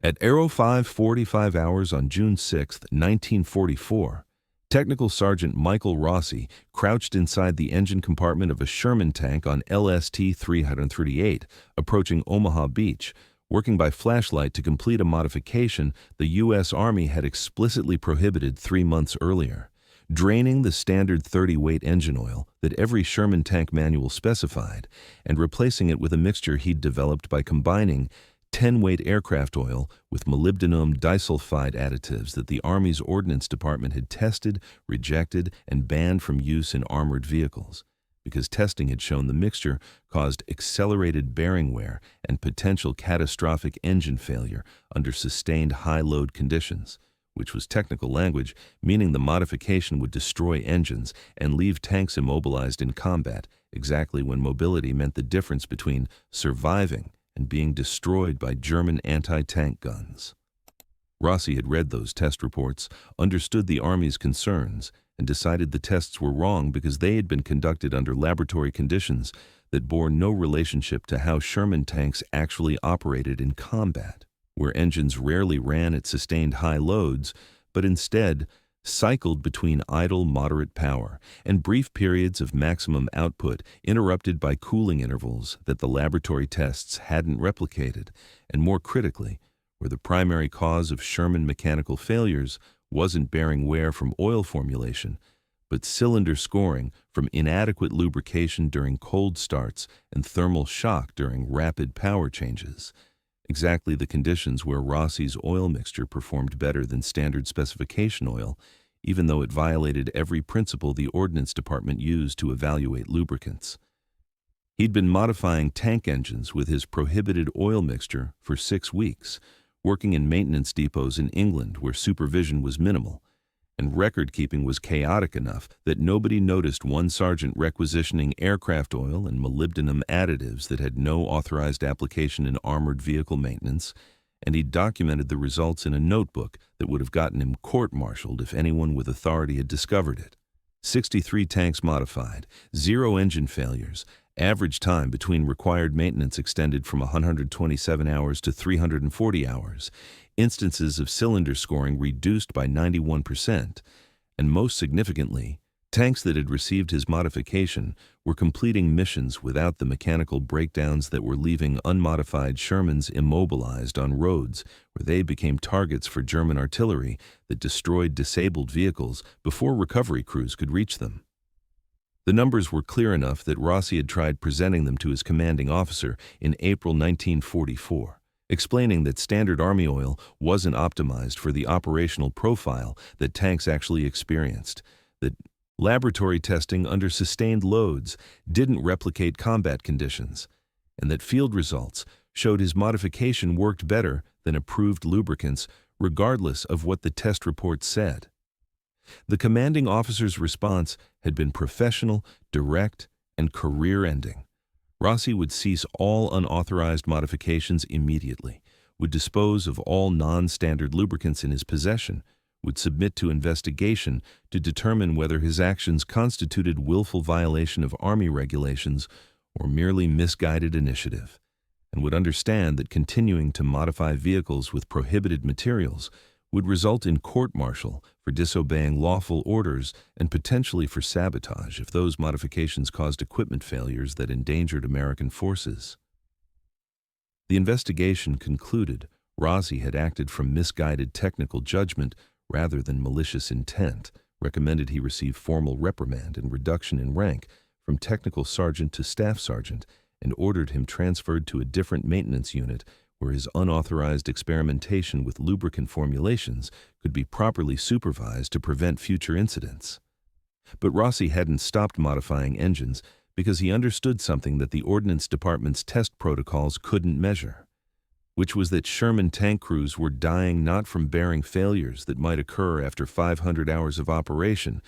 At Aero 5:45 hours on June 6, 1944, Technical Sergeant Michael Rossi crouched inside the engine compartment of a Sherman tank on LST 338, approaching Omaha Beach, working by flashlight to complete a modification the U.S. Army had explicitly prohibited 3 months earlier, draining the standard 30-weight engine oil that every Sherman tank manual specified and replacing it with a mixture he'd developed by combining 10-weight aircraft oil with molybdenum disulfide additives that the Army's Ordnance Department had tested, rejected, and banned from use in armored vehicles, because testing had shown the mixture caused accelerated bearing wear and potential catastrophic engine failure under sustained high-load conditions, which was technical language, meaning the modification would destroy engines and leave tanks immobilized in combat, exactly when mobility meant the difference between surviving and being destroyed by German anti-tank guns. Rossi had read those test reports, understood the Army's concerns, and decided the tests were wrong because they had been conducted under laboratory conditions that bore no relationship to how Sherman tanks actually operated in combat, where engines rarely ran at sustained high loads, but instead cycled between idle moderate power and brief periods of maximum output interrupted by cooling intervals that the laboratory tests hadn't replicated, and more critically, where the primary cause of Sherman mechanical failures wasn't bearing wear from oil formulation, but cylinder scoring from inadequate lubrication during cold starts and thermal shock during rapid power changes. Exactly the conditions where Rossi's oil mixture performed better than standard specification oil, even though it violated every principle the Ordnance Department used to evaluate lubricants. He'd been modifying tank engines with his prohibited oil mixture for 6 weeks, working in maintenance depots in England where supervision was minimal, and record-keeping was chaotic enough that nobody noticed one sergeant requisitioning aircraft oil and molybdenum additives that had no authorized application in armored vehicle maintenance, and he documented the results in a notebook that would have gotten him court-martialed if anyone with authority had discovered it. 63 tanks modified, 0 engine failures, average time between required maintenance extended from 127 hours to 340 hours, instances of cylinder scoring reduced by 91%, and most significantly, tanks that had received his modification were completing missions without the mechanical breakdowns that were leaving unmodified Shermans immobilized on roads where they became targets for German artillery that destroyed disabled vehicles before recovery crews could reach them. The numbers were clear enough that Rossi had tried presenting them to his commanding officer in April 1944, explaining that Standard Army oil wasn't optimized for the operational profile that tanks actually experienced, that laboratory testing under sustained loads didn't replicate combat conditions, and that field results showed his modification worked better than approved lubricants regardless of what the test reports said. The commanding officer's response had been professional, direct, and career-ending. Rossi would cease all unauthorized modifications immediately, would dispose of all non-standard lubricants in his possession, would submit to investigation to determine whether his actions constituted willful violation of Army regulations or merely misguided initiative, and would understand that continuing to modify vehicles with prohibited materials would result in court-martial for disobeying lawful orders and potentially for sabotage if those modifications caused equipment failures that endangered American forces. The investigation concluded Rossi had acted from misguided technical judgment rather than malicious intent, recommended he receive formal reprimand and reduction in rank from technical sergeant to staff sergeant, and ordered him transferred to a different maintenance unit where his unauthorized experimentation with lubricant formulations could be properly supervised to prevent future incidents. But Rossi hadn't stopped modifying engines because he understood something that the Ordnance Department's test protocols couldn't measure, which was that Sherman tank crews were dying not from bearing failures that might occur after 500 hours of operation,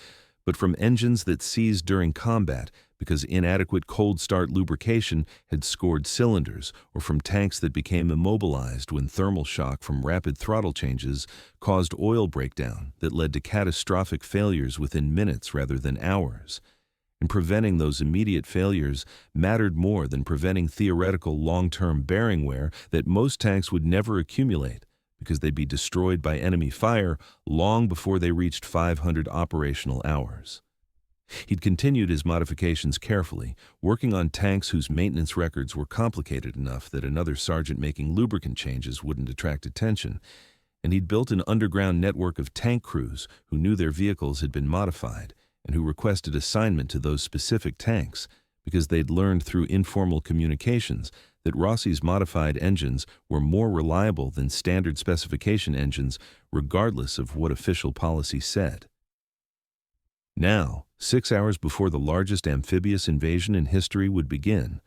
but from engines that seized during combat because inadequate cold start lubrication had scored cylinders, or from tanks that became immobilized when thermal shock from rapid throttle changes caused oil breakdown that led to catastrophic failures within minutes rather than hours. And preventing those immediate failures mattered more than preventing theoretical long-term bearing wear that most tanks would never accumulate, because they'd be destroyed by enemy fire long before they reached 500 operational hours. He'd continued his modifications carefully, working on tanks whose maintenance records were complicated enough that another sergeant making lubricant changes wouldn't attract attention, and he'd built an underground network of tank crews who knew their vehicles had been modified and who requested assignment to those specific tanks because they'd learned through informal communications that Rossi's modified engines were more reliable than standard specification engines regardless of what official policy said. Now, 6 hours before the largest amphibious invasion in history would begin,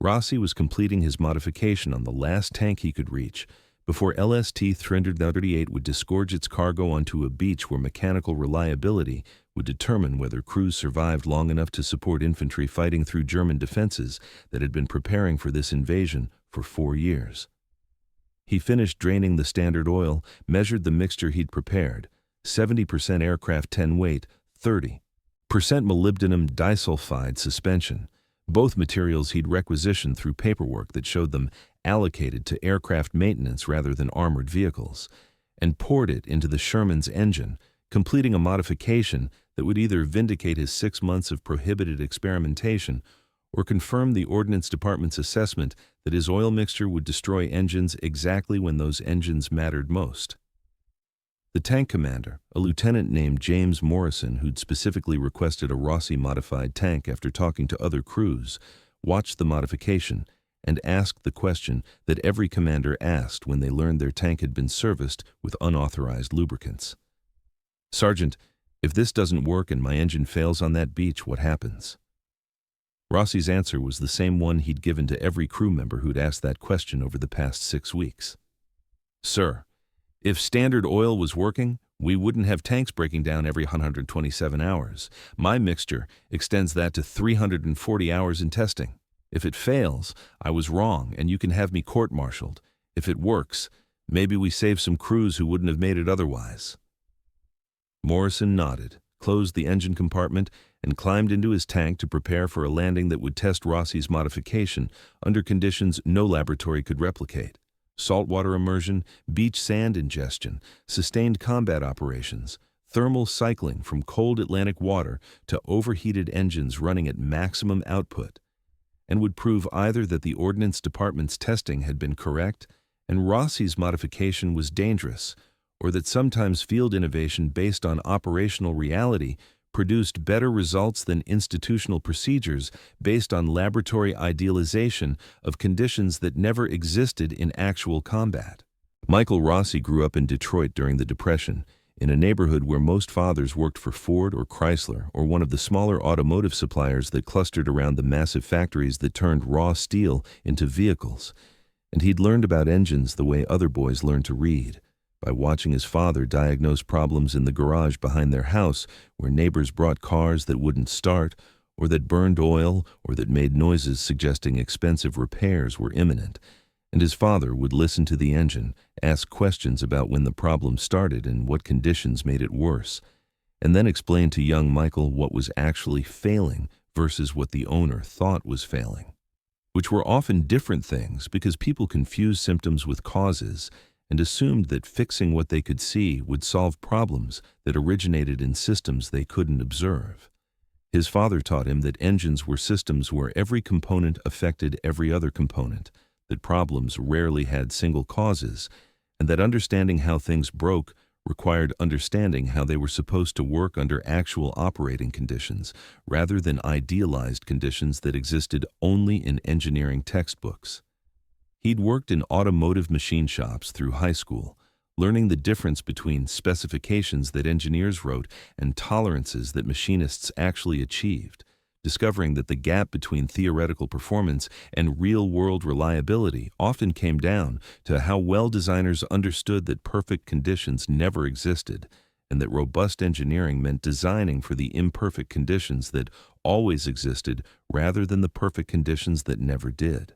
Rossi was completing his modification on the last tank he could reach before LST-338 would disgorge its cargo onto a beach where mechanical reliability would determine whether crews survived long enough to support infantry fighting through German defenses that had been preparing for this invasion for 4 years. He finished draining the Standard Oil, measured the mixture he'd prepared, 70% aircraft 10 weight, 30% molybdenum disulfide suspension, both materials he'd requisitioned through paperwork that showed them allocated to aircraft maintenance rather than armored vehicles, and poured it into the Sherman's engine, completing a modification that would either vindicate his 6 months of prohibited experimentation or confirm the Ordnance Department's assessment that his oil mixture would destroy engines exactly when those engines mattered most. The tank commander, a lieutenant named James Morrison who'd specifically requested a Rossi-modified tank after talking to other crews, watched the modification and asked the question that every commander asked when they learned their tank had been serviced with unauthorized lubricants. "Sergeant, if this doesn't work and my engine fails on that beach, what happens?" Rossi's answer was the same one he'd given to every crew member who'd asked that question over the past 6 weeks. "Sir, if Standard Oil was working, we wouldn't have tanks breaking down every 127 hours. My mixture extends that to 340 hours in testing. If it fails, I was wrong and you can have me court-martialed. If it works, maybe we save some crews who wouldn't have made it otherwise." Morrison nodded, closed the engine compartment, and climbed into his tank to prepare for a landing that would test Rossi's modification under conditions no laboratory could replicate: saltwater immersion, beach sand ingestion, sustained combat operations, thermal cycling from cold Atlantic water to overheated engines running at maximum output, and would prove either that the Ordnance Department's testing had been correct and Rossi's modification was dangerous, or that sometimes field innovation based on operational reality produced better results than institutional procedures based on laboratory idealization of conditions that never existed in actual combat. Michael Rossi grew up in Detroit during the Depression, in a neighborhood where most fathers worked for Ford or Chrysler or one of the smaller automotive suppliers that clustered around the massive factories that turned raw steel into vehicles. And he'd learned about engines the way other boys learned to read, by watching his father diagnose problems in the garage behind their house where neighbors brought cars that wouldn't start, or that burned oil, or that made noises suggesting expensive repairs were imminent. And his father would listen to the engine, ask questions about when the problem started and what conditions made it worse, and then explain to young Michael what was actually failing versus what the owner thought was failing, which were often different things because people confused symptoms with causes and assumed that fixing what they could see would solve problems that originated in systems they couldn't observe. His father taught him that engines were systems where every component affected every other component, that problems rarely had single causes, and that understanding how things broke required understanding how they were supposed to work under actual operating conditions, rather than idealized conditions that existed only in engineering textbooks. He'd worked in automotive machine shops through high school, learning the difference between specifications that engineers wrote and tolerances that machinists actually achieved, discovering that the gap between theoretical performance and real-world reliability often came down to how well designers understood that perfect conditions never existed, and that robust engineering meant designing for the imperfect conditions that always existed rather than the perfect conditions that never did.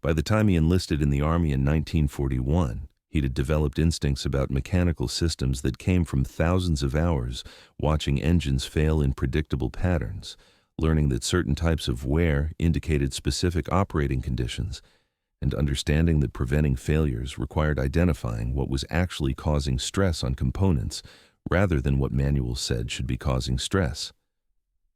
By the time he enlisted in the Army in 1941, he'd developed instincts about mechanical systems that came from thousands of hours watching engines fail in predictable patterns, learning that certain types of wear indicated specific operating conditions, and understanding that preventing failures required identifying what was actually causing stress on components rather than what manuals said should be causing stress.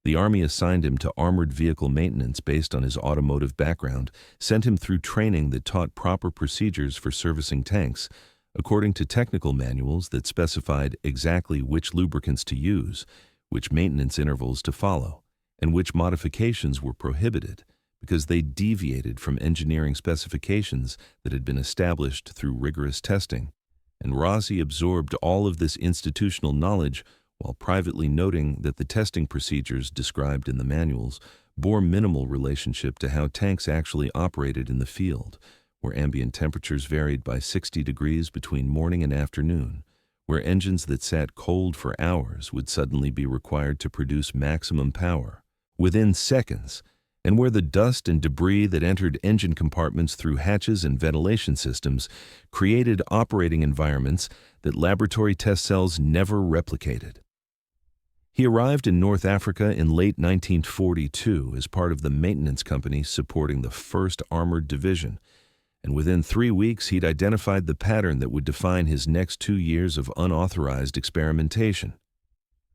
The Army assigned him to armored vehicle maintenance based on his automotive background, sent him through training that taught proper procedures for servicing tanks, according to technical manuals that specified exactly which lubricants to use, which maintenance intervals to follow, and which modifications were prohibited, because they deviated from engineering specifications that had been established through rigorous testing. And Rossi absorbed all of this institutional knowledge while privately noting that the testing procedures described in the manuals bore minimal relationship to how tanks actually operated in the field, where ambient temperatures varied by 60 degrees between morning and afternoon, where engines that sat cold for hours would suddenly be required to produce maximum power within seconds, and where the dust and debris that entered engine compartments through hatches and ventilation systems created operating environments that laboratory test cells never replicated. He arrived in North Africa in late 1942 as part of the maintenance company supporting the 1st Armored Division, and within 3 weeks he'd identified the pattern that would define his next 2 years of unauthorized experimentation.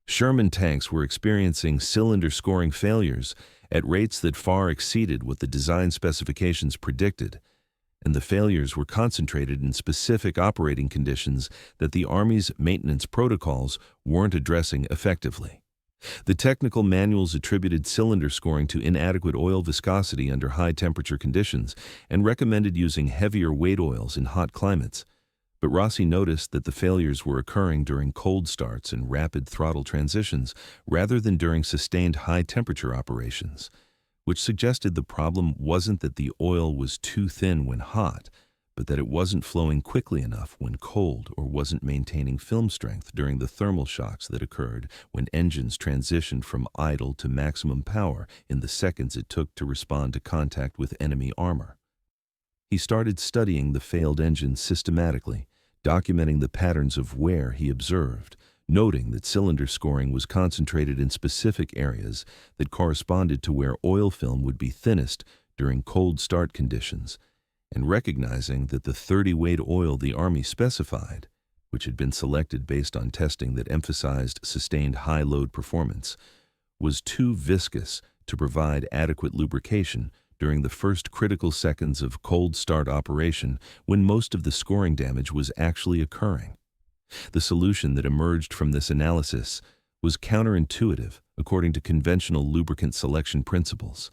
Sherman tanks were experiencing cylinder scoring failures at rates that far exceeded what the design specifications predicted, and the failures were concentrated in specific operating conditions that the Army's maintenance protocols weren't addressing effectively. The technical manuals attributed cylinder scoring to inadequate oil viscosity under high-temperature conditions and recommended using heavier weight oils in hot climates. But Rossi noticed that the failures were occurring during cold starts and rapid throttle transitions rather than during sustained high-temperature operations, which suggested the problem wasn't that the oil was too thin when hot, but that it wasn't flowing quickly enough when cold or wasn't maintaining film strength during the thermal shocks that occurred when engines transitioned from idle to maximum power in the seconds it took to respond to contact with enemy armor. He started studying the failed engines systematically, documenting the patterns of wear he observed, noting that cylinder scoring was concentrated in specific areas that corresponded to where oil film would be thinnest during cold start conditions, and recognizing that the 30-weight oil the Army specified, which had been selected based on testing that emphasized sustained high-load performance, was too viscous to provide adequate lubrication during the first critical seconds of cold start operation when most of the scoring damage was actually occurring. The solution that emerged from this analysis was counterintuitive according to conventional lubricant selection principles.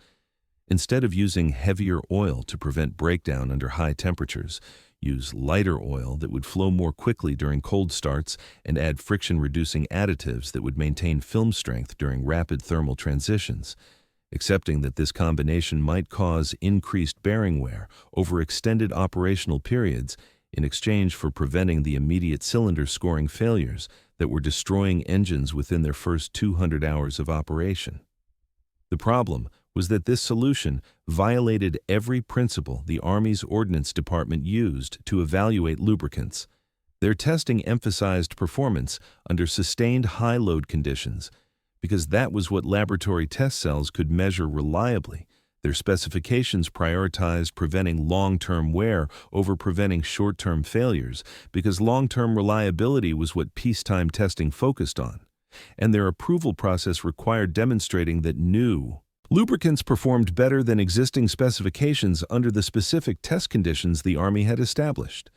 Instead of using heavier oil to prevent breakdown under high temperatures, use lighter oil that would flow more quickly during cold starts and add friction-reducing additives that would maintain film strength during rapid thermal transitions, accepting that this combination might cause increased bearing wear over extended operational periods in exchange for preventing the immediate cylinder scoring failures that were destroying engines within their first 200 hours of operation. The problem was that this solution violated every principle the Army's Ordnance Department used to evaluate lubricants. Their testing emphasized performance under sustained high-load conditions, because that was what laboratory test cells could measure reliably. Their specifications prioritized preventing long-term wear over preventing short-term failures, because long-term reliability was what peacetime testing focused on. And their approval process required demonstrating that new lubricants performed better than existing specifications under the specific test conditions the Army had established,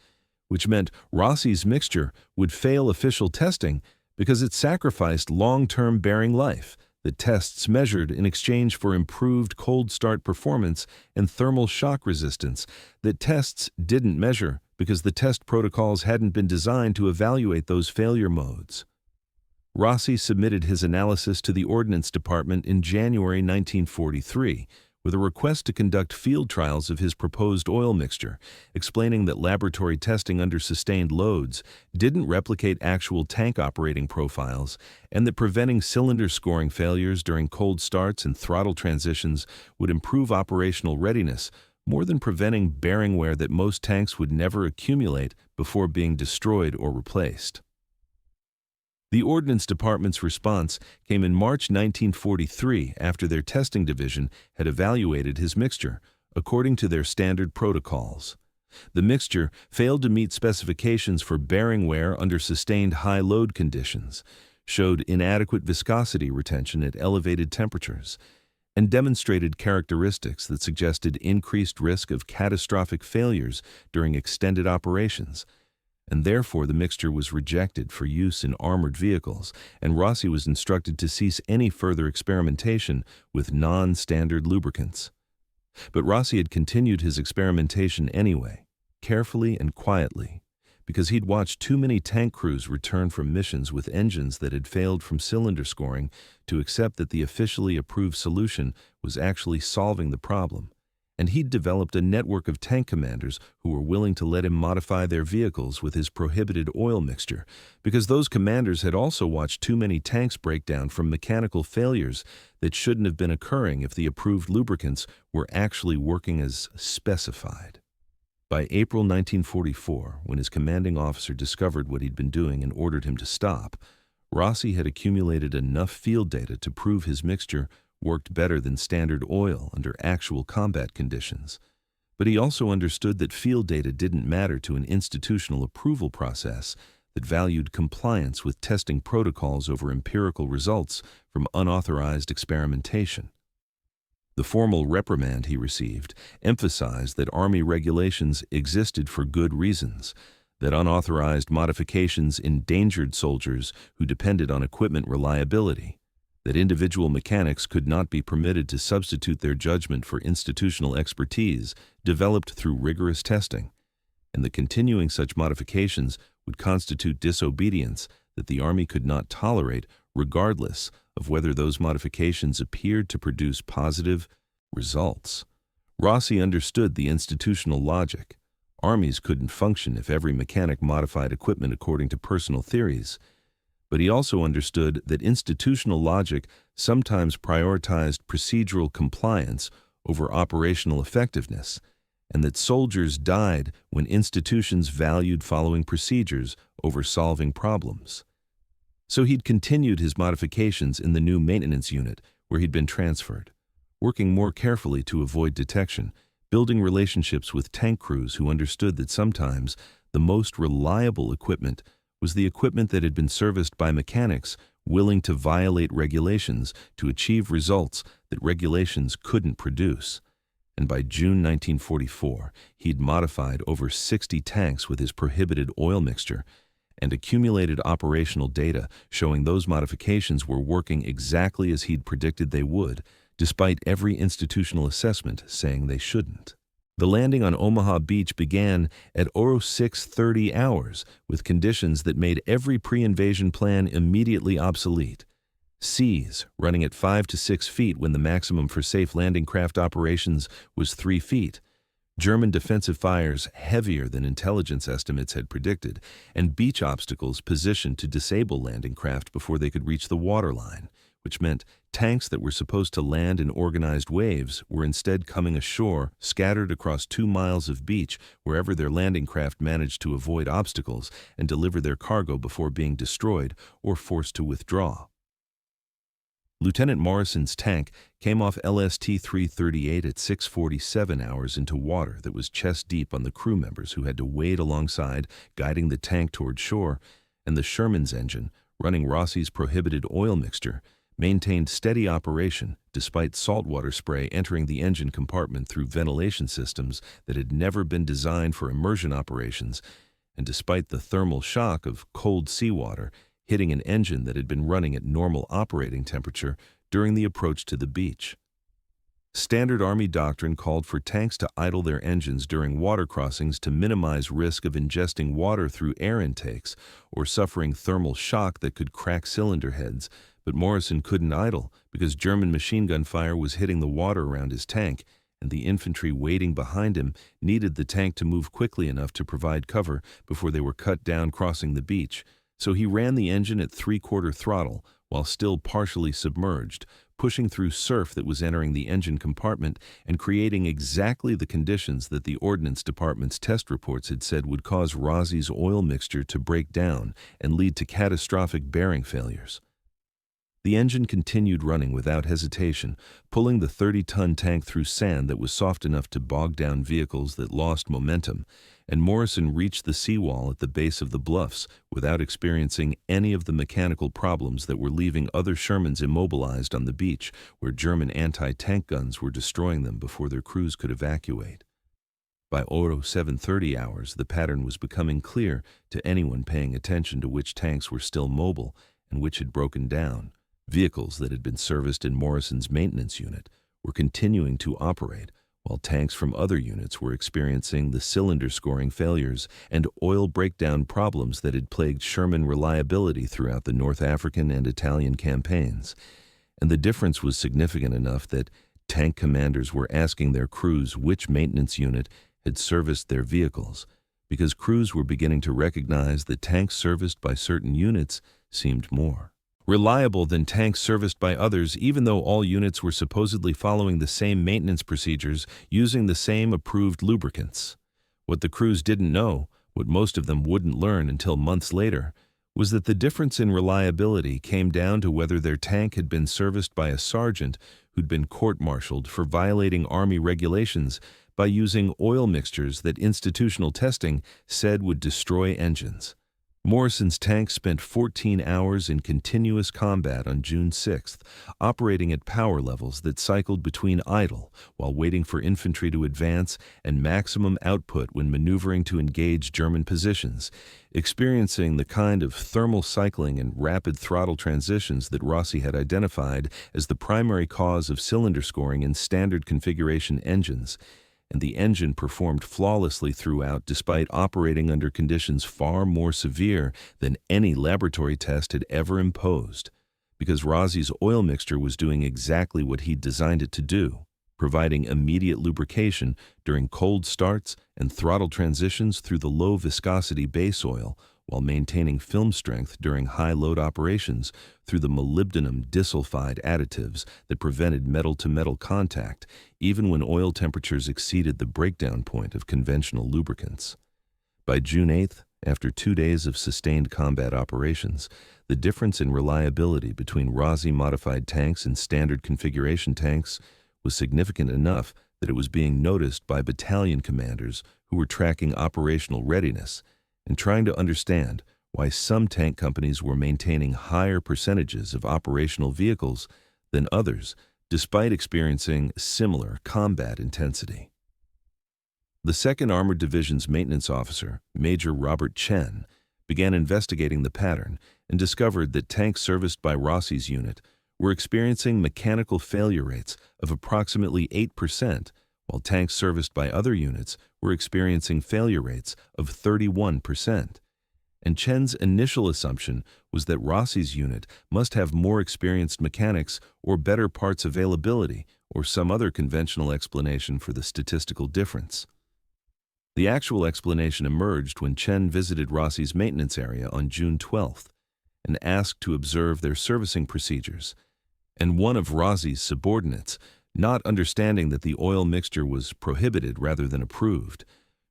which meant Rossi's mixture would fail official testing because it sacrificed long-term bearing life that tests measured in exchange for improved cold start performance and thermal shock resistance that tests didn't measure because the test protocols hadn't been designed to evaluate those failure modes. Rossi submitted his analysis to the Ordnance Department in January 1943 with a request to conduct field trials of his proposed oil mixture, explaining that laboratory testing under sustained loads didn't replicate actual tank operating profiles, and that preventing cylinder scoring failures during cold starts and throttle transitions would improve operational readiness more than preventing bearing wear that most tanks would never accumulate before being destroyed or replaced. The Ordnance Department's response came in March 1943 after their testing division had evaluated his mixture, according to their standard protocols. The mixture failed to meet specifications for bearing wear under sustained high load conditions, showed inadequate viscosity retention at elevated temperatures, and demonstrated characteristics that suggested increased risk of catastrophic failures during extended operations. And therefore the mixture was rejected for use in armored vehicles, and Rossi was instructed to cease any further experimentation with non-standard lubricants. But Rossi had continued his experimentation anyway, carefully and quietly, because he'd watched too many tank crews return from missions with engines that had failed from cylinder scoring to accept that the officially approved solution was actually solving the problem. And he'd developed a network of tank commanders who were willing to let him modify their vehicles with his prohibited oil mixture, because those commanders had also watched too many tanks break down from mechanical failures that shouldn't have been occurring if the approved lubricants were actually working as specified. By April 1944, when his commanding officer discovered what he'd been doing and ordered him to stop, Rossi had accumulated enough field data to prove his mixture worked better than standard oil under actual combat conditions. But he also understood that field data didn't matter to an institutional approval process that valued compliance with testing protocols over empirical results from unauthorized experimentation. The formal reprimand he received emphasized that Army regulations existed for good reasons, that unauthorized modifications endangered soldiers who depended on equipment reliability, that individual mechanics could not be permitted to substitute their judgment for institutional expertise developed through rigorous testing, and that continuing such modifications would constitute disobedience that the Army could not tolerate regardless of whether those modifications appeared to produce positive results. Rossi understood the institutional logic. Armies couldn't function if every mechanic modified equipment according to personal theories. But he also understood that institutional logic sometimes prioritized procedural compliance over operational effectiveness, and that soldiers died when institutions valued following procedures over solving problems. So he'd continued his modifications in the new maintenance unit where he'd been transferred, working more carefully to avoid detection, building relationships with tank crews who understood that sometimes the most reliable equipment was the equipment that had been serviced by mechanics willing to violate regulations to achieve results that regulations couldn't produce. And by June 1944, he'd modified over 60 tanks with his prohibited oil mixture and accumulated operational data showing those modifications were working exactly as he'd predicted they would, despite every institutional assessment saying they shouldn't. The landing on Omaha Beach began at 06:30 hours with conditions that made every pre-invasion plan immediately obsolete. Seas running at 5 to 6 feet when the maximum for safe landing craft operations was 3 feet. German defensive fires heavier than intelligence estimates had predicted, and beach obstacles positioned to disable landing craft before they could reach the waterline, which meant tanks that were supposed to land in organized waves were instead coming ashore, scattered across 2 miles of beach wherever their landing craft managed to avoid obstacles and deliver their cargo before being destroyed or forced to withdraw. Lieutenant Morrison's tank came off LST-338 at 6:47 hours into water that was chest-deep on the crew members who had to wade alongside, guiding the tank toward shore, and the Sherman's engine, running Rossi's prohibited oil mixture, maintained steady operation despite saltwater spray entering the engine compartment through ventilation systems that had never been designed for immersion operations, and despite the thermal shock of cold seawater hitting an engine that had been running at normal operating temperature during the approach to the beach. Standard Army doctrine called for tanks to idle their engines during water crossings to minimize risk of ingesting water through air intakes or suffering thermal shock that could crack cylinder heads, but Morrison couldn't idle because German machine gun fire was hitting the water around his tank, and the infantry waiting behind him needed the tank to move quickly enough to provide cover before they were cut down crossing the beach. So he ran the engine at 3/4 throttle while still partially submerged, pushing through surf that was entering the engine compartment and creating exactly the conditions that the Ordnance Department's test reports had said would cause Rossi's oil mixture to break down and lead to catastrophic bearing failures. The engine continued running without hesitation, pulling the 30-ton tank through sand that was soft enough to bog down vehicles that lost momentum, and Morrison reached the seawall at the base of the bluffs without experiencing any of the mechanical problems that were leaving other Shermans immobilized on the beach, where German anti-tank guns were destroying them before their crews could evacuate. By 0730 hours, the pattern was becoming clear to anyone paying attention to which tanks were still mobile and which had broken down. Vehicles that had been serviced in Morrison's maintenance unit were continuing to operate, while tanks from other units were experiencing the cylinder scoring failures and oil breakdown problems that had plagued Sherman reliability throughout the North African and Italian campaigns. And the difference was significant enough that tank commanders were asking their crews which maintenance unit had serviced their vehicles, because crews were beginning to recognize that tanks serviced by certain units seemed more reliable than tanks serviced by others, even though all units were supposedly following the same maintenance procedures using the same approved lubricants. What the crews didn't know, what most of them wouldn't learn until months later, was that the difference in reliability came down to whether their tank had been serviced by a sergeant who'd been court-martialed for violating Army regulations by using oil mixtures that institutional testing said would destroy engines. Morrison's tank spent 14 hours in continuous combat on June 6th, operating at power levels that cycled between idle while waiting for infantry to advance and maximum output when maneuvering to engage German positions, experiencing the kind of thermal cycling and rapid throttle transitions that Rossi had identified as the primary cause of cylinder scoring in standard configuration engines. And the engine performed flawlessly throughout despite operating under conditions far more severe than any laboratory test had ever imposed, because Rossi's oil mixture was doing exactly what he'd designed it to do, providing immediate lubrication during cold starts and throttle transitions through the low viscosity base oil, while maintaining film strength during high-load operations through the molybdenum disulfide additives that prevented metal-to-metal contact, even when oil temperatures exceeded the breakdown point of conventional lubricants. By June 8th, after 2 days of sustained combat operations, the difference in reliability between Rossi-modified tanks and standard configuration tanks was significant enough that it was being noticed by battalion commanders who were tracking operational readiness and trying to understand why some tank companies were maintaining higher percentages of operational vehicles than others, despite experiencing similar combat intensity. The 2nd Armored Division's maintenance officer, Major Robert Chen, began investigating the pattern and discovered that tanks serviced by Rossi's unit were experiencing mechanical failure rates of approximately 8%, while tanks serviced by other units were experiencing failure rates of 31%. And Chen's initial assumption was that Rossi's unit must have more experienced mechanics or better parts availability, or some other conventional explanation for the statistical difference. The actual explanation emerged when Chen visited Rossi's maintenance area on June 12th and asked to observe their servicing procedures. And one of Rossi's subordinates, not understanding that the oil mixture was prohibited rather than approved,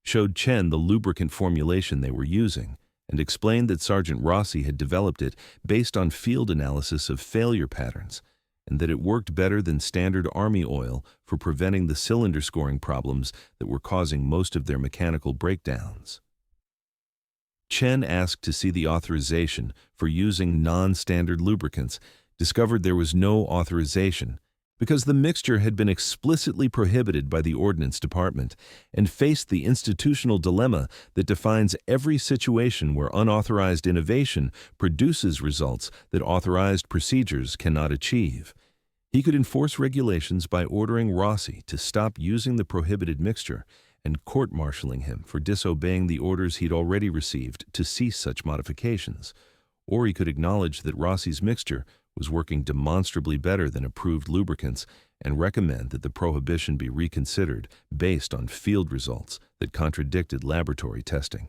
showed Chen the lubricant formulation they were using and explained that Sergeant Rossi had developed it based on field analysis of failure patterns, and that it worked better than standard Army oil for preventing the cylinder scoring problems that were causing most of their mechanical breakdowns. Chen asked to see the authorization for using non-standard lubricants, discovered there was no authorization because the mixture had been explicitly prohibited by the Ordnance Department, and faced the institutional dilemma that defines every situation where unauthorized innovation produces results that authorized procedures cannot achieve. He could enforce regulations by ordering Rossi to stop using the prohibited mixture and court-martialing him for disobeying the orders he'd already received to cease such modifications. Or he could acknowledge that Rossi's mixture was working demonstrably better than approved lubricants and recommend that the prohibition be reconsidered based on field results that contradicted laboratory testing.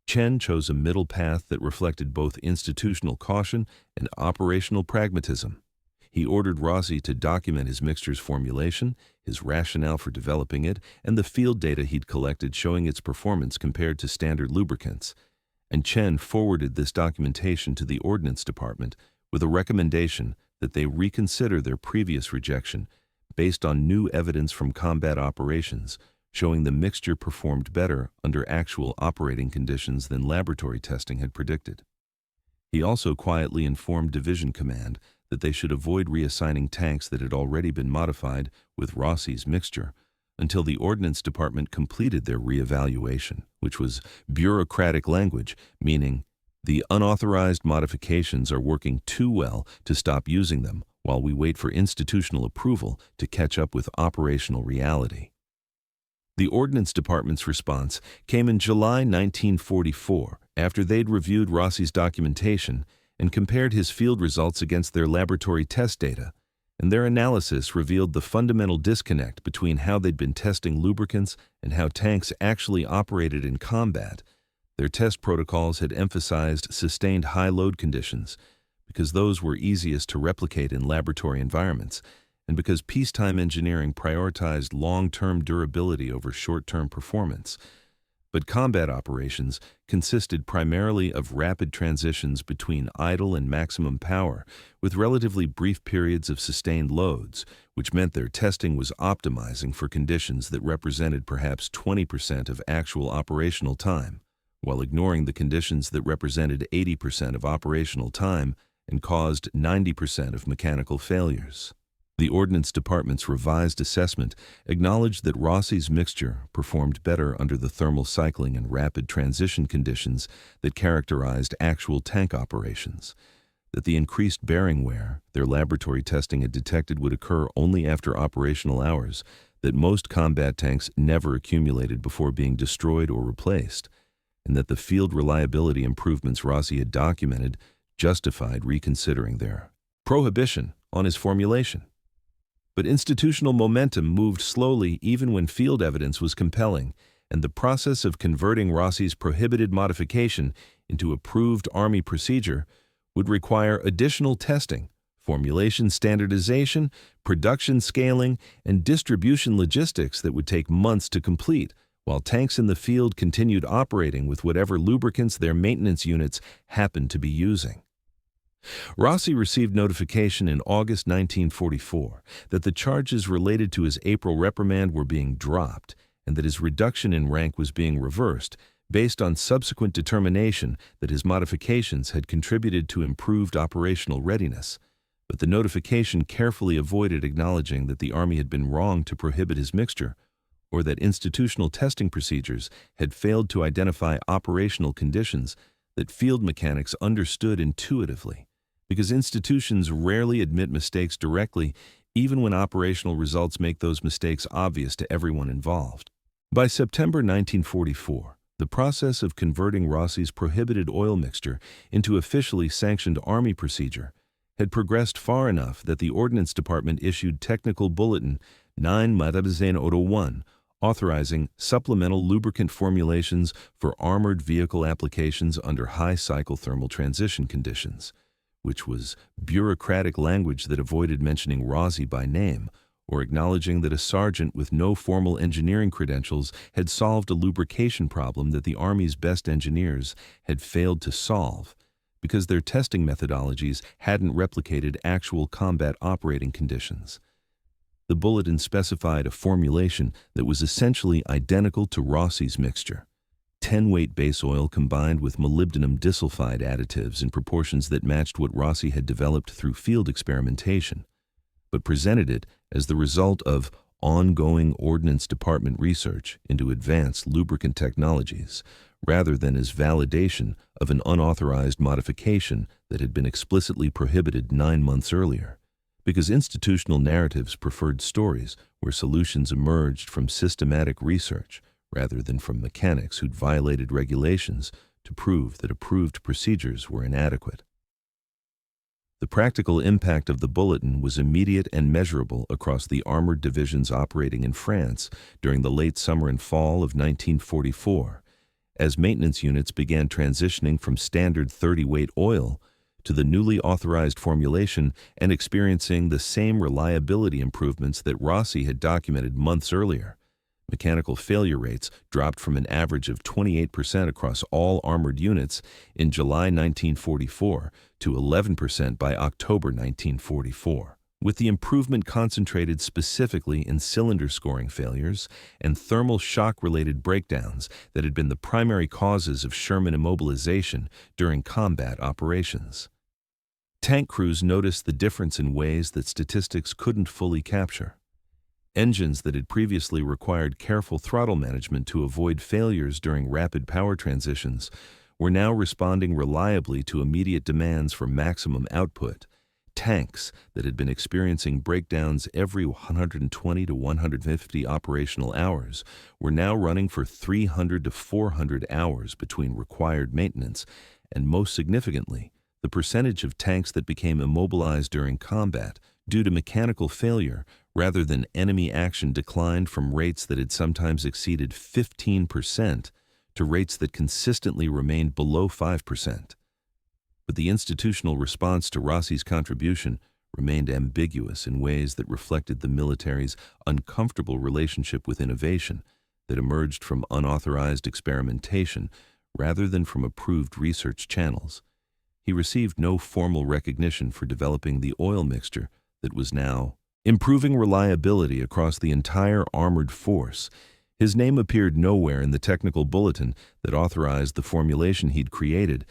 Chen chose a middle path that reflected both institutional caution and operational pragmatism. He ordered Rossi to document his mixture's formulation, his rationale for developing it, and the field data he'd collected showing its performance compared to standard lubricants. And Chen forwarded this documentation to the Ordnance Department, with a recommendation that they reconsider their previous rejection based on new evidence from combat operations showing the mixture performed better under actual operating conditions than laboratory testing had predicted. He also quietly informed Division Command that they should avoid reassigning tanks that had already been modified with Rossi's mixture until the Ordnance Department completed their reevaluation, which was bureaucratic language, meaning the unauthorized modifications are working too well to stop using them while we wait for institutional approval to catch up with operational reality. The Ordnance Department's response came in July 1944 after they'd reviewed Rossi's documentation and compared his field results against their laboratory test data, and their analysis revealed the fundamental disconnect between how they'd been testing lubricants and how tanks actually operated in combat. Their test protocols had emphasized sustained high-load conditions because those were easiest to replicate in laboratory environments, and because peacetime engineering prioritized long-term durability over short-term performance. But combat operations consisted primarily of rapid transitions between idle and maximum power, with relatively brief periods of sustained loads, which meant their testing was optimizing for conditions that represented perhaps 20% of actual operational time, while ignoring the conditions that represented 80% of operational time and caused 90% of mechanical failures. The Ordnance Department's revised assessment acknowledged that Rossi's mixture performed better under the thermal cycling and rapid transition conditions that characterized actual tank operations, that the increased bearing wear their laboratory testing had detected would occur only after operational hours, that most combat tanks never accumulated before being destroyed or replaced, and that the field reliability improvements Rossi had documented justified reconsidering their prohibition on his formulation. But institutional momentum moved slowly even when field evidence was compelling, and the process of converting Rossi's prohibited modification into approved Army procedure would require additional testing, formulation standardization, production scaling, and distribution logistics that would take months to complete, while tanks in the field continued operating with whatever lubricants their maintenance units happened to be using. Rossi received notification in August 1944 that the charges related to his April reprimand were being dropped and that his reduction in rank was being reversed based on subsequent determination that his modifications had contributed to improved operational readiness. But the notification carefully avoided acknowledging that the Army had been wrong to prohibit his mixture, or that institutional testing procedures had failed to identify operational conditions that field mechanics understood intuitively, because institutions rarely admit mistakes directly, even when operational results make those mistakes obvious to everyone involved. By September 1944, the process of converting Rossi's prohibited oil mixture into officially sanctioned Army procedure had progressed far enough that the Ordnance Department issued Technical Bulletin 9/01, authorizing supplemental lubricant formulations for armored vehicle applications under high-cycle thermal transition conditions, which was bureaucratic language that avoided mentioning Rossi by name or acknowledging that a sergeant with no formal engineering credentials had solved a lubrication problem that the Army's best engineers had failed to solve because their testing methodologies hadn't replicated actual combat operating conditions. The bulletin specified a formulation that was essentially identical to Rossi's mixture, 10-weight base oil combined with molybdenum disulfide additives in proportions that matched what Rossi had developed through field experimentation, but presented it as the result of ongoing Ordnance Department research into advanced lubricant technologies, rather than as validation of an unauthorized modification that had been explicitly prohibited 9 months earlier, because institutional narratives preferred stories where solutions emerged from systematic research rather than from mechanics who'd violated regulations to prove that approved procedures were inadequate. The practical impact of the bulletin was immediate and measurable across the armored divisions operating in France during the late summer and fall of 1944, as maintenance units began transitioning from standard 30-weight oil to the newly authorized formulation and experiencing the same reliability improvements that Rossi had documented months earlier, Mechanical failure rates dropped from an average of 28% across all armored units in July 1944 to 11% by October 1944, with the improvement concentrated specifically in cylinder scoring failures and thermal shock-related breakdowns that had been the primary causes of Sherman immobilization during combat operations. Tank crews noticed the difference in ways that statistics couldn't fully capture. Engines that had previously required careful throttle management to avoid failures during rapid power transitions were now responding reliably to immediate demands for maximum output. Tanks that had been experiencing breakdowns every 120 to 150 operational hours were now running for 300 to 400 hours between required maintenance, and most significantly, the percentage of tanks that became immobilized during combat due to mechanical failure rather than enemy action declined from rates that had sometimes exceeded 15% to rates that consistently remained below 5%. But the institutional response to Rossi's contribution remained ambiguous in ways that reflected the military's uncomfortable relationship with innovation that emerged from unauthorized experimentation rather than from approved research channels. He received no formal recognition for developing the oil mixture that was now improving reliability across the entire armored force. His name appeared nowhere in the technical bulletin that authorized the formulation he'd created,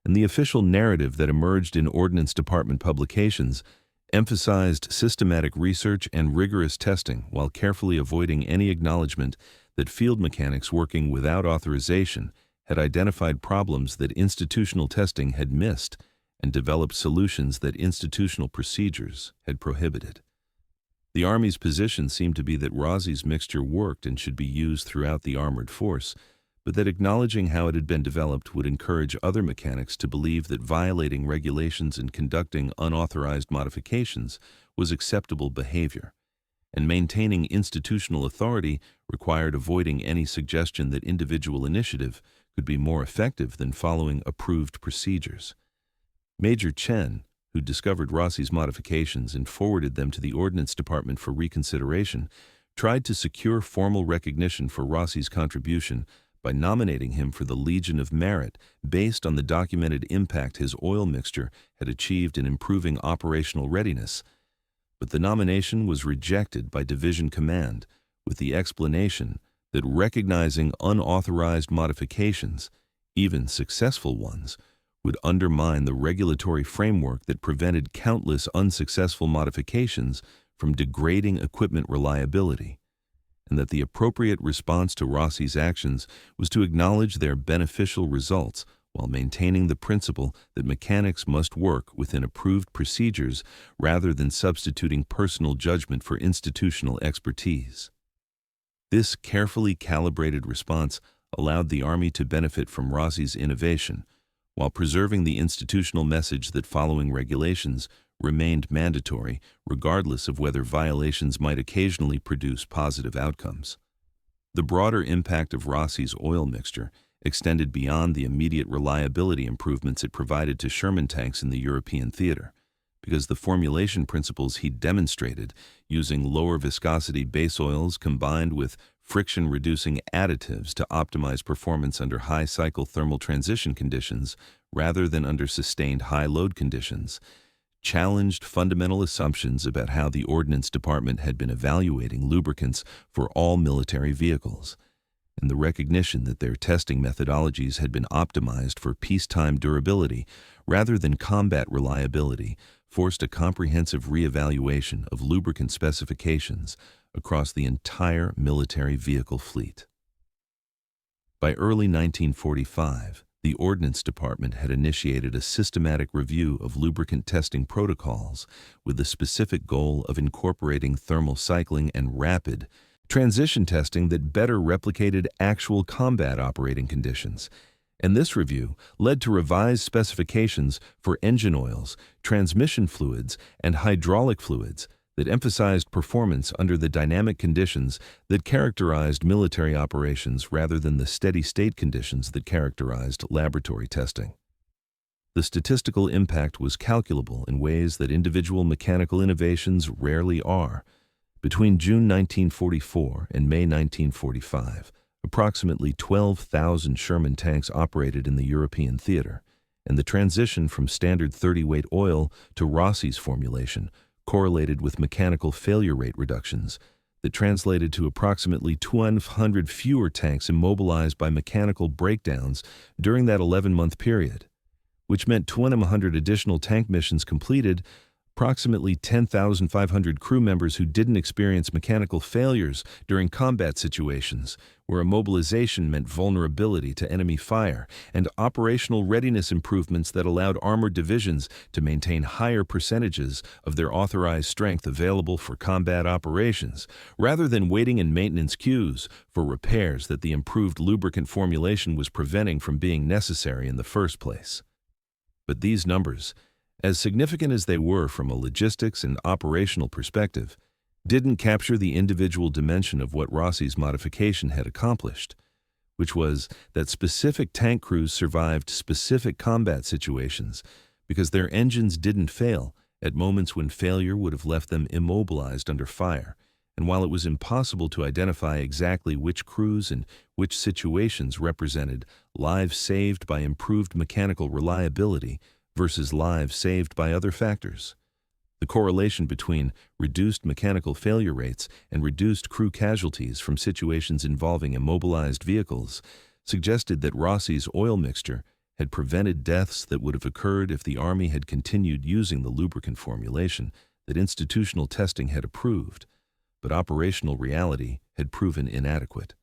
and the official narrative that emerged in Ordnance Department publications emphasized systematic research and rigorous testing while carefully avoiding any acknowledgement that field mechanics working without authorization had identified problems that institutional testing had missed and developed solutions that institutional procedures had prohibited. The Army's position seemed to be that Rossi's mixture worked and should be used throughout the armored force, but that acknowledging how it had been developed would encourage other mechanics to believe that violating regulations and conducting unauthorized modifications was acceptable behavior, and maintaining institutional authority required avoiding any suggestion that individual initiative could be more effective than following approved procedures. Major Chen, who discovered Rossi's modifications and forwarded them to the Ordnance Department for reconsideration, tried to secure formal recognition for Rossi's contribution by nominating him for the Legion of Merit based on the documented impact his oil mixture had achieved in improving operational readiness. But the nomination was rejected by Division Command with the explanation that recognizing unauthorized modifications, even successful ones, would undermine the regulatory framework that prevented countless unsuccessful modifications from degrading equipment reliability, and that the appropriate response to Rossi's actions was to acknowledge their beneficial results while maintaining the principle that mechanics must work within approved procedures rather than substituting personal judgment for institutional expertise. This carefully calibrated response allowed the Army to benefit from Rossi's innovation, while preserving the institutional message that following regulations remained mandatory regardless of whether violations might occasionally produce positive outcomes. The broader impact of Rossi's oil mixture extended beyond the immediate reliability improvements it provided to Sherman tanks in the European theater, because the formulation principles he demonstrated using lower viscosity base oils combined with friction-reducing additives to optimize performance under high-cycle thermal transition conditions rather than under sustained high-load conditions, challenged fundamental assumptions about how the Ordnance Department had been evaluating lubricants for all military vehicles, and the recognition that their testing methodologies had been optimized for peacetime durability rather than combat reliability forced a comprehensive reevaluation of lubricant specifications across the entire military vehicle fleet. By early 1945, the Ordnance Department had initiated a systematic review of lubricant testing protocols with the specific goal of incorporating thermal cycling and rapid transition testing that better replicated actual combat operating conditions. And this review led to revised specifications for engine oils, transmission fluids, and hydraulic fluids that emphasized performance under the dynamic conditions that characterized military operations rather than the steady-state conditions that characterized laboratory testing. The statistical impact was calculable in ways that individual mechanical innovations rarely are, Between June 1944 and May 1945, approximately 12,000 Sherman tanks operated in the European theater, and the transition from standard 30-weight oil to Rossi's formulation correlated with mechanical failure rate reductions that translated to approximately 200 fewer tanks immobilized by mechanical breakdowns during that 11-month period, which meant 200 additional tank missions completed. Approximately 10,500 crew members who didn't experience mechanical failures during combat situations, where immobilization meant vulnerability to enemy fire, and operational readiness improvements that allowed armored divisions to maintain higher percentages of their authorized strength available for combat operations, rather than waiting in maintenance queues for repairs that the improved lubricant formulation was preventing from being necessary in the first place. But these numbers, as significant as they were from a logistics and operational perspective, didn't capture the individual dimension of what Rossi's modification had accomplished, which was that specific tank crews survived specific combat situations because their engines didn't fail at moments when failure would have left them immobilized under fire. And while it was impossible to identify exactly which crews and which situations represented lives saved by improved mechanical reliability versus lives saved by other factors, the correlation between reduced mechanical failure rates and reduced crew casualties from situations involving immobilized vehicles suggested that Rossi's oil mixture had prevented deaths that would have occurred if the Army had continued using the lubricant formulation that institutional testing had approved, but operational reality had proven inadequate.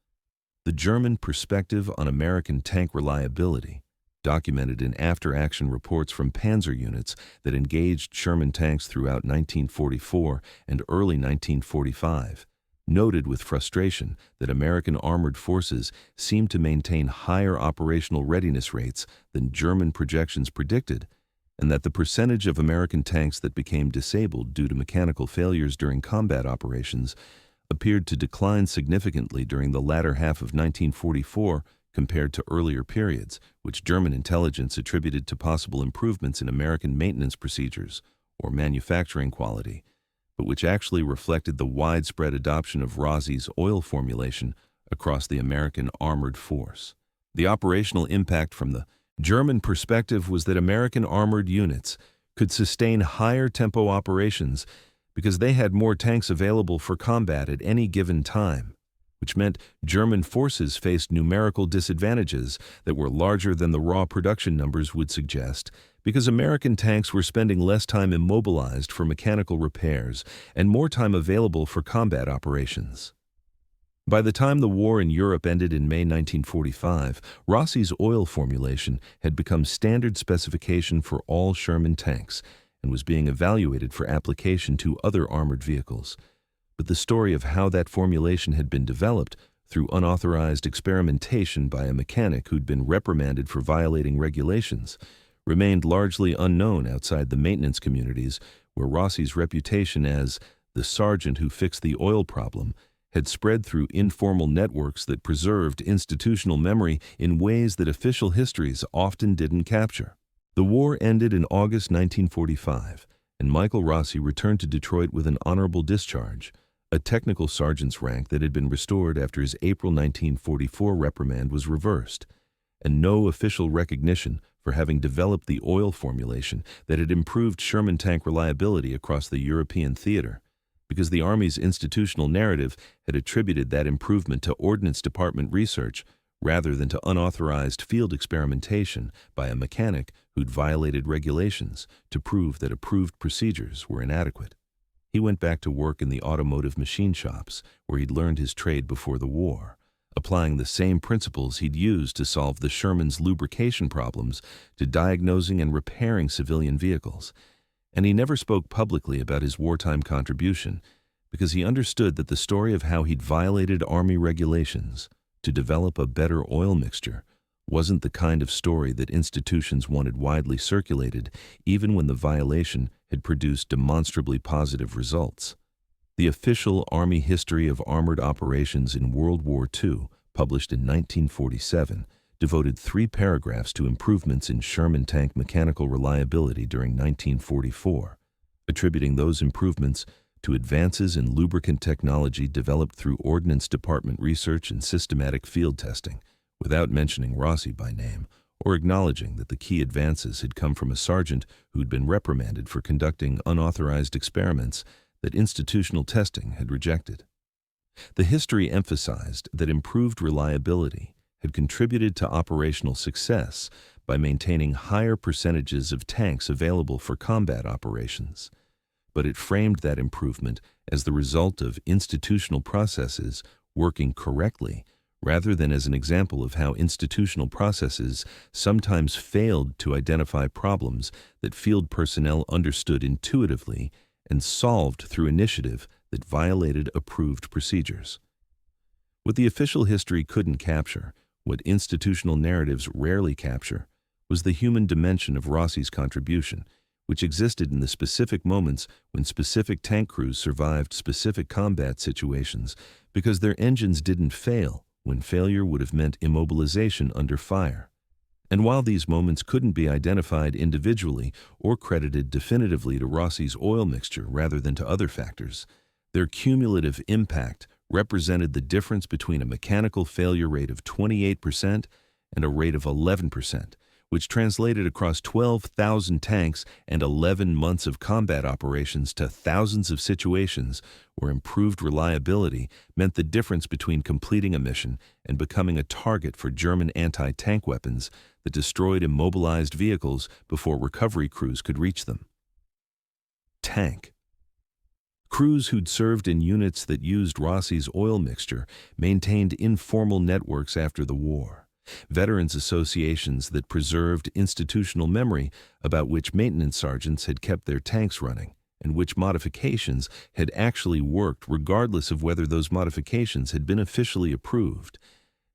The German perspective on American tank reliability, documented in after-action reports from panzer units that engaged Sherman tanks throughout 1944 and early 1945, noted with frustration that American armored forces seemed to maintain higher operational readiness rates than German projections predicted, and that the percentage of American tanks that became disabled due to mechanical failures during combat operations appeared to decline significantly during the latter half of 1944 compared to earlier periods, which German intelligence attributed to possible improvements in American maintenance procedures or manufacturing quality, but which actually reflected the widespread adoption of Rossi's oil formulation across the American armored force. The operational impact from the German perspective was that American armored units could sustain higher tempo operations because they had more tanks available for combat at any given time, which meant German forces faced numerical disadvantages that were larger than the raw production numbers would suggest, because American tanks were spending less time immobilized for mechanical repairs and more time available for combat operations. By the time the war in Europe ended in May 1945, Rossi's oil formulation had become standard specification for all Sherman tanks and was being evaluated for application to other armored vehicles. But the story of how that formulation had been developed through unauthorized experimentation by a mechanic who'd been reprimanded for violating regulations remained largely unknown outside the maintenance communities, where Rossi's reputation as the sergeant who fixed the oil problem had spread through informal networks that preserved institutional memory in ways that official histories often didn't capture. The war ended in August 1945, and Michael Rossi returned to Detroit with an honorable discharge, a technical sergeant's rank that had been restored after his April 1944 reprimand was reversed, and no official recognition for having developed the oil formulation that had improved Sherman tank reliability across the European theater, because the Army's institutional narrative had attributed that improvement to Ordnance Department research rather than to unauthorized field experimentation by a mechanic who'd violated regulations to prove that approved procedures were inadequate. He went back to work in the automotive machine shops where he'd learned his trade before the war, applying the same principles he'd used to solve the Sherman's lubrication problems to diagnosing and repairing civilian vehicles. And he never spoke publicly about his wartime contribution because he understood that the story of how he'd violated Army regulations to develop a better oil mixture wasn't the kind of story that institutions wanted widely circulated, even when the violation had produced demonstrably positive results. The official Army History of Armored Operations in World War II, published in 1947, devoted 3 paragraphs to improvements in Sherman tank mechanical reliability during 1944, attributing those improvements to advances in lubricant technology developed through Ordnance Department research and systematic field testing, without mentioning Rossi by name, or acknowledging that the key advances had come from a sergeant who'd been reprimanded for conducting unauthorized experiments that institutional testing had rejected. The history emphasized that improved reliability had contributed to operational success by maintaining higher percentages of tanks available for combat operations, but it framed that improvement as the result of institutional processes working correctly rather than as an example of how institutional processes sometimes failed to identify problems that field personnel understood intuitively and solved through initiative that violated approved procedures. What the official history couldn't capture, what institutional narratives rarely capture, was the human dimension of Rossi's contribution, which existed in the specific moments when specific tank crews survived specific combat situations because their engines didn't fail when failure would have meant immobilization under fire. And while these moments couldn't be identified individually or credited definitively to Rossi's oil mixture rather than to other factors, their cumulative impact represented the difference between a mechanical failure rate of 28% and a rate of 11%, which translated across 12,000 tanks and 11 months of combat operations to thousands of situations where improved reliability meant the difference between completing a mission and becoming a target for German anti-tank weapons that destroyed immobilized vehicles before recovery crews could reach them. Tank. Crews who'd served in units that used Rossi's oil mixture maintained informal networks after the war. Veterans associations that preserved institutional memory about which maintenance sergeants had kept their tanks running and which modifications had actually worked regardless of whether those modifications had been officially approved.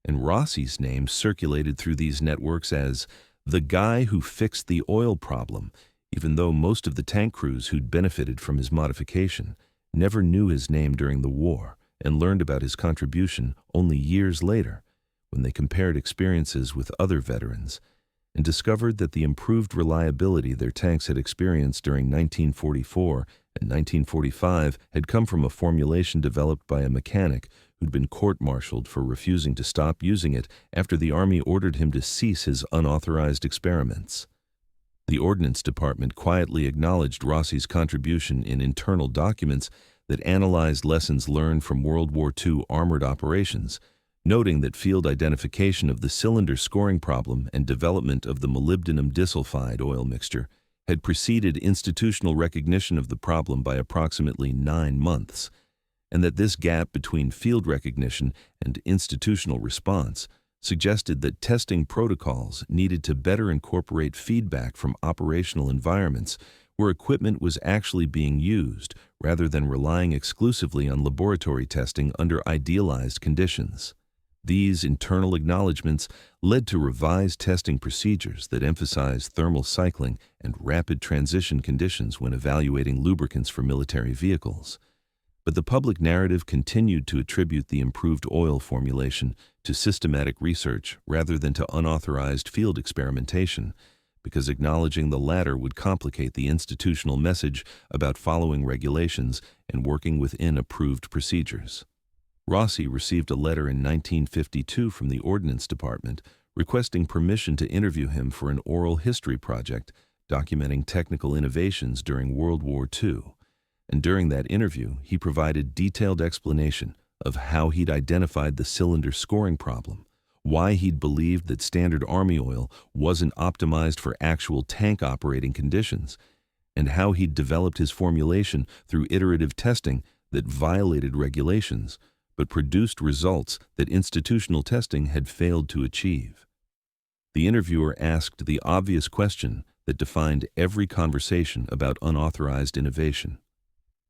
And Rossi's name circulated through these networks as the guy who fixed the oil problem, even though most of the tank crews who'd benefited from his modification never knew his name during the war and learned about his contribution only years later, when they compared experiences with other veterans and discovered that the improved reliability their tanks had experienced during 1944 and 1945 had come from a formulation developed by a mechanic who'd been court-martialed for refusing to stop using it after the Army ordered him to cease his unauthorized experiments. The Ordnance Department quietly acknowledged Rossi's contribution in internal documents that analyzed lessons learned from World War II armored operations, noting that field identification of the cylinder scoring problem and development of the molybdenum disulfide oil mixture had preceded institutional recognition of the problem by approximately 9 months, and that this gap between field recognition and institutional response suggested that testing protocols needed to better incorporate feedback from operational environments where equipment was actually being used rather than relying exclusively on laboratory testing under idealized conditions. These internal acknowledgments led to revised testing procedures that emphasized thermal cycling and rapid transition conditions when evaluating lubricants for military vehicles. But the public narrative continued to attribute the improved oil formulation to systematic research rather than to unauthorized field experimentation, because acknowledging the latter would complicate the institutional message about following regulations and working within approved procedures. Rossi received a letter in 1952 from the Ordnance Department requesting permission to interview him for an oral history project documenting technical innovations during World War II. And during that interview, he provided detailed explanation of how he'd identified the cylinder scoring problem, why he'd believed that Standard Army oil wasn't optimized for actual tank operating conditions, and how he'd developed his formulation through iterative testing that violated regulations, but produced results that institutional testing had failed to achieve. The interviewer asked the obvious question that defined every conversation about unauthorized innovation: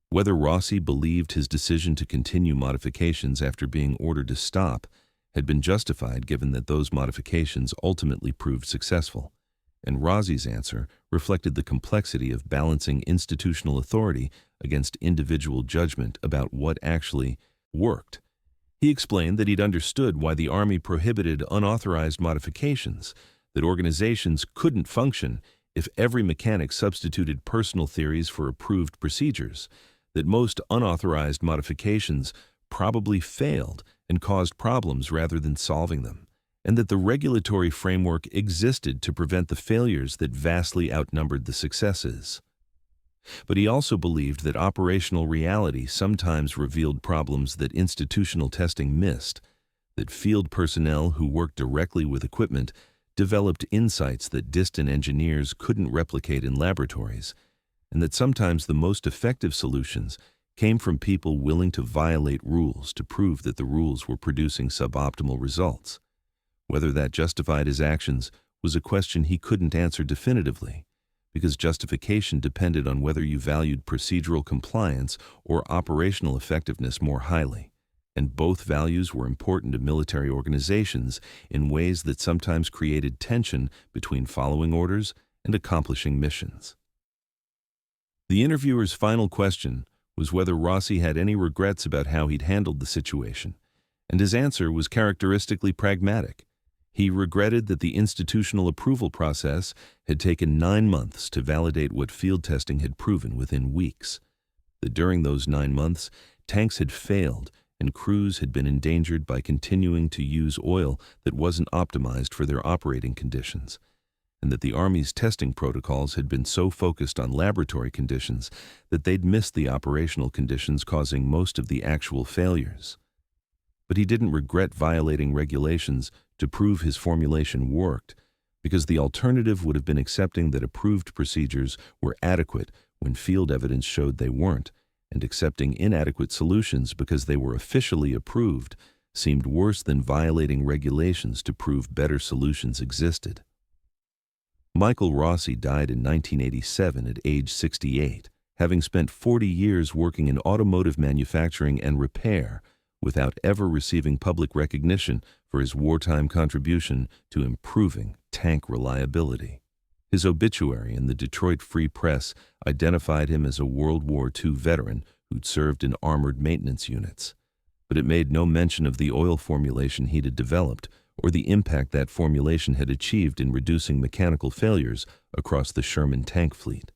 whether Rossi believed his decision to continue modifications after being ordered to stop had been justified given that those modifications ultimately proved successful. And Rossi's answer reflected the complexity of balancing institutional authority against individual judgment about what actually worked. He explained that he'd understood why the Army prohibited unauthorized modifications, that organizations couldn't function if every mechanic substituted personal theories for approved procedures, that most unauthorized modifications probably failed and caused problems rather than solving them, and that the regulatory framework existed to prevent the failures that vastly outnumbered the successes. But he also believed that operational reality sometimes revealed problems that institutional testing missed, that field personnel who worked directly with equipment developed insights that distant engineers couldn't replicate in laboratories, and that sometimes the most effective solutions came from people willing to violate rules to prove that the rules were producing suboptimal results. Whether that justified his actions was a question he couldn't answer definitively, because justification depended on whether you valued procedural compliance or operational effectiveness more highly, and both values were important to military organizations in ways that sometimes created tension between following orders and accomplishing missions. The interviewer's final question was whether Rossi had any regrets about how he'd handled the situation, and his answer was characteristically pragmatic. He regretted that the institutional approval process had taken 9 months to validate what field testing had proven within weeks, that during those 9 months, tanks had failed and crews had been endangered by continuing to use oil that wasn't optimized for their operating conditions, and that the Army's testing protocols had been so focused on laboratory conditions that they'd missed the operational conditions causing most of the actual failures. But he didn't regret violating regulations to prove his formulation worked, because the alternative would have been accepting that approved procedures were adequate when field evidence showed they weren't, and accepting inadequate solutions because they were officially approved seemed worse than violating regulations to prove better solutions existed. Michael Rossi died in 1987 at age 68, having spent 40 years working in automotive manufacturing and repair without ever receiving public recognition for his wartime contribution to improving tank reliability. His obituary in the Detroit Free Press identified him as a World War II veteran who'd served in armored maintenance units, but it made no mention of the oil formulation he'd developed or the impact that formulation had achieved in reducing mechanical failures across the Sherman tank fleet.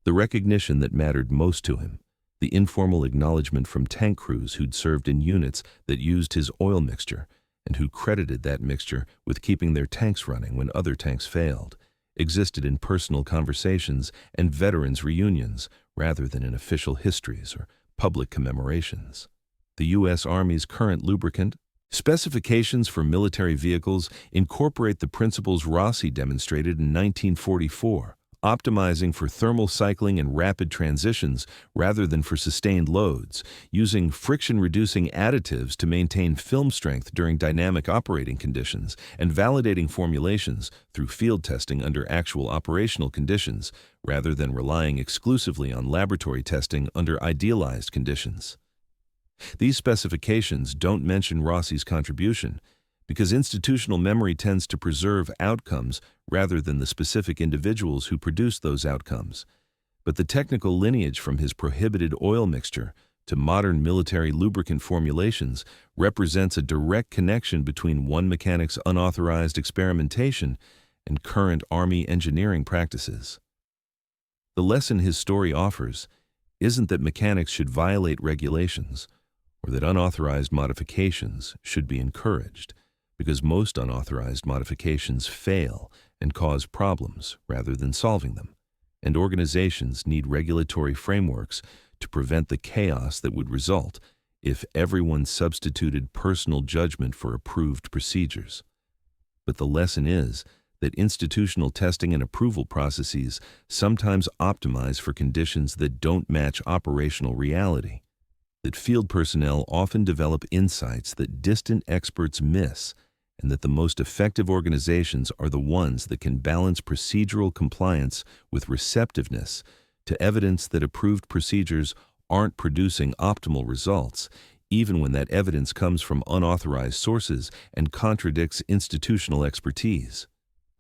The recognition that mattered most to him, the informal acknowledgement from tank crews who'd served in units that used his oil mixture and who credited that mixture with keeping their tanks running when other tanks failed, existed in personal conversations and veterans' reunions rather than in official histories or public commemorations. The U.S. Army's current lubricant specifications for military vehicles incorporate the principles Rossi demonstrated in 1944, optimizing for thermal cycling and rapid transitions rather than for sustained loads, using friction-reducing additives to maintain film strength during dynamic operating conditions, and validating formulations through field testing under actual operational conditions rather than relying exclusively on laboratory testing under idealized conditions. These specifications don't mention Rossi's contribution because institutional memory tends to preserve outcomes rather than the specific individuals who produced those outcomes. But the technical lineage from his prohibited oil mixture to modern military lubricant formulations represents a direct connection between one mechanic's unauthorized experimentation and current Army engineering practices. The lesson his story offers isn't that mechanics should violate regulations or that unauthorized modifications should be encouraged, because most unauthorized modifications fail and cause problems rather than solving them, and organizations need regulatory frameworks to prevent the chaos that would result if everyone substituted personal judgment for approved procedures. But the lesson is that institutional testing and approval processes sometimes optimize for conditions that don't match operational reality, that field personnel often develop insights that distant experts miss, and that the most effective organizations are the ones that can balance procedural compliance with receptiveness to evidence that approved procedures aren't producing optimal results, even when that evidence comes from unauthorized sources and contradicts institutional expertise.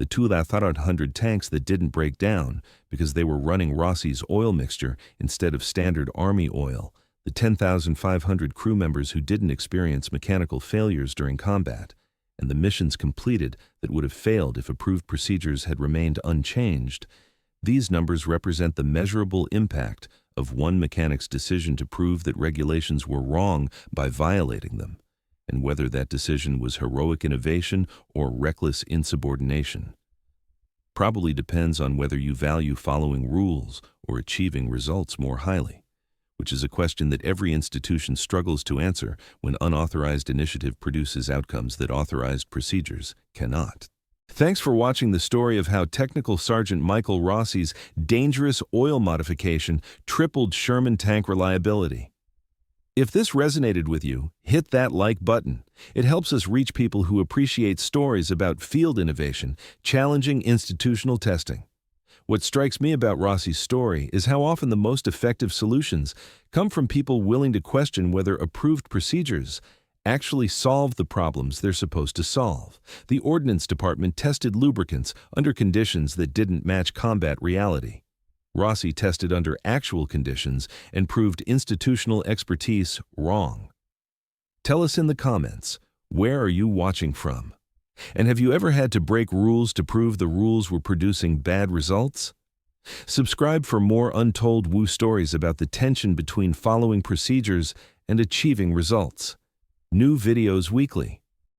The 2,500 tanks that didn't break down because they were running Rossi's oil mixture instead of standard Army oil, the 10,500 crew members who didn't experience mechanical failures during combat, and the missions completed that would have failed if approved procedures had remained unchanged, these numbers represent the measurable impact of one mechanic's decision to prove that regulations were wrong by violating them, and whether that decision was heroic innovation or reckless insubordination. Probably depends on whether you value following rules or achieving results more highly, which is a question that every institution struggles to answer when unauthorized initiative produces outcomes that authorized procedures cannot. Thanks for watching the story of how Technical Sergeant Michael Rossi's dangerous oil modification tripled Sherman tank reliability. If this resonated with you, hit that like button. It helps us reach people who appreciate stories about field innovation, challenging institutional testing. What strikes me about Rossi's story is how often the most effective solutions come from people willing to question whether approved procedures actually solve the problems they're supposed to solve. The Ordnance Department tested lubricants under conditions that didn't match combat reality. Rossi tested under actual conditions and proved institutional expertise wrong. Tell us in the comments, where are you watching from? And have you ever had to break rules to prove the rules were producing bad results? Subscribe for more untold Woo stories about the tension between following procedures and achieving results. New videos weekly.